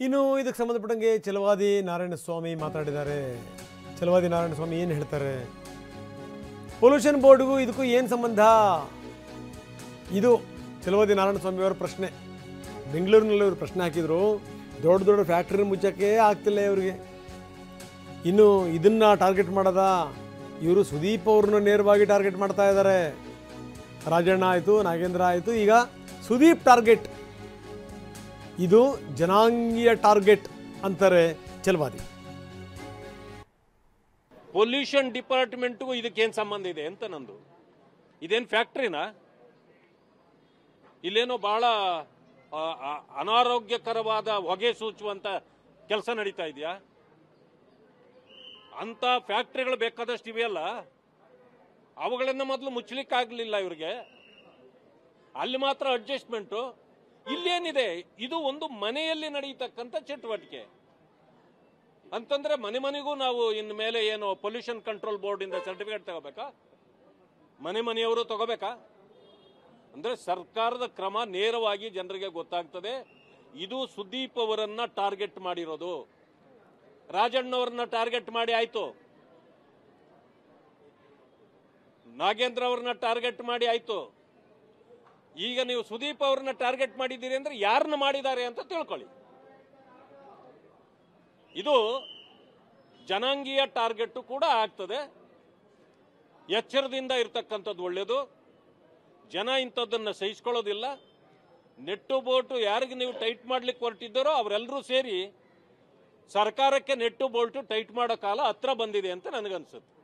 ಇನ್ನು ಇದಕ್ಕೆ ಸಂಬಂಧಪಟ್ಟಂಗೆ ಛಲವಾದಿ ನಾರಾಯಣಸ್ವಾಮಿ ಮಾತಾಡಿದ್ದಾರೆ. ಛಲವಾದಿ ನಾರಾಯಣಸ್ವಾಮಿ ಏನು ಹೇಳ್ತಾರೆ? ಪೊಲ್ಯೂಷನ್ ಬೋರ್ಡ್ಗೂ ಇದಕ್ಕೂ ಏನು ಸಂಬಂಧ? ಇದು ಛಲವಾದಿ ನಾರಾಯಣಸ್ವಾಮಿ ಅವರ ಪ್ರಶ್ನೆ. ಬೆಂಗಳೂರಿನಲ್ಲಿ ಅವರು ಪ್ರಶ್ನೆ ಹಾಕಿದ್ರು. ದೊಡ್ಡ ದೊಡ್ಡ ಫ್ಯಾಕ್ಟ್ರಿ ಮುಚ್ಚಕ್ಕೆ ಆಗ್ತಿಲ್ಲ ಇವರಿಗೆ. ಇನ್ನು ಇದನ್ನು ಟಾರ್ಗೆಟ್ ಮಾಡೋದ? ಇವರು ಸುದೀಪ್ ಅವ್ರನ್ನ ನೇರವಾಗಿ ಟಾರ್ಗೆಟ್ ಮಾಡ್ತಾ ಇದ್ದಾರೆ. ರಾಜಣ್ಣ ಆಯಿತು, ನಾಗೇಂದ್ರ ಆಯಿತು, ಈಗ ಸುದೀಪ್ ಟಾರ್ಗೆಟ್. ಇದು ಜನಾಂಗೀಯ ಟಾರ್ಗೆಟ್ ಅಂತಾರೆ ಛಲವಾದಿ. ಪೊಲ್ಯೂಷನ್ ಡಿಪಾರ್ಟ್ಮೆಂಟ್ಗೂ ಇದಕ್ಕೇನು ಸಂಬಂಧ ಇದೆ ಅಂತ ನಂದು. ಇದೇನು ಫ್ಯಾಕ್ಟ್ರಿನಾ? ಇಲ್ಲೇನೋ ಬಹಳ ಅನಾರೋಗ್ಯಕರವಾದ ಹೊಗೆ ಸೂಚುವಂತ ಕೆಲಸ ನಡೀತಾ ಇದೆಯಾ? ಅಂತ ಫ್ಯಾಕ್ಟ್ರಿಗಳು ಬೇಕಾದಷ್ಟು ಇವೆಯಲ್ಲ, ಅವುಗಳನ್ನ ಮೊದಲು ಮುಚ್ಚಲಿಕ್ಕಾಗಲಿಲ್ಲ ಇವರಿಗೆ. ಅಲ್ಲಿ ಮಾತ್ರ ಅಡ್ಜಸ್ಟ್ಮೆಂಟು. ಇಲ್ಲೇನಿದೆ? ಇದು ಒಂದು ಮನೆಯಲ್ಲಿ ನಡೆಯತಕ್ಕಂಥ ಚಟುವಟಿಕೆ ಅಂತಂದ್ರೆ ಮನೆ ಮನೆಗೂ ನಾವು ಇನ್ನು ಮೇಲೆ ಏನು ಪೊಲ್ಯೂಷನ್ ಕಂಟ್ರೋಲ್ ಬೋರ್ಡ್ ಇಂದ ಸರ್ಟಿಫಿಕೇಟ್ ತಗೋಬೇಕಾ? ಮನೆಯವರು ತಗೋಬೇಕಾ? ಅಂದ್ರೆ ಸರ್ಕಾರದ ಕ್ರಮ ನೇರವಾಗಿ ಜನರಿಗೆ ಗೊತ್ತಾಗ್ತದೆ. ಇದು ಸುದೀಪ್ ಅವರನ್ನ ಟಾರ್ಗೆಟ್ ಮಾಡಿರೋದು. ರಾಜಣ್ಣವ್ರನ್ನ ಟಾರ್ಗೆಟ್ ಮಾಡಿ ಆಯ್ತು, ನಾಗೇಂದ್ರ ಅವ್ರನ್ನ ಟಾರ್ಗೆಟ್ ಮಾಡಿ ಆಯ್ತು. ಈಗ ನೀವು ಸುದೀಪ್ ಅವ್ರನ್ನ ಟಾರ್ಗೆಟ್ ಮಾಡಿದ್ದೀರಿ ಅಂದ್ರೆ ಯಾರನ್ನ ಮಾಡಿದ್ದಾರೆ ಅಂತ ತಿಳ್ಕೊಳ್ಳಿ. ಇದು ಜನಾಂಗೀಯ ಟಾರ್ಗೆಟ್ ಕೂಡ ಆಗ್ತದೆ. ಎಚ್ಚರದಿಂದ ಇರ್ತಕ್ಕಂಥದ್ದು ಒಳ್ಳೆಯದು. ಜನ ಇಂಥದ್ದನ್ನು ಸಹಿಸ್ಕೊಳ್ಳೋದಿಲ್ಲ. ನೆಟ್ಟು ಬೋಟು ಯಾರಿಗೆ ನೀವು ಟೈಟ್ ಮಾಡ್ಲಿಕ್ಕೆ ಹೊರಟಿದ್ದಾರೋ ಅವರೆಲ್ಲರೂ ಸೇರಿ ಸರ್ಕಾರಕ್ಕೆ ನೆಟ್ಟು ಬೋಲ್ಟು ಟೈಟ್ ಮಾಡೋ ಕಾಲ ಹತ್ರ ಬಂದಿದೆ ಅಂತ ನನಗನ್ಸುತ್ತೆ.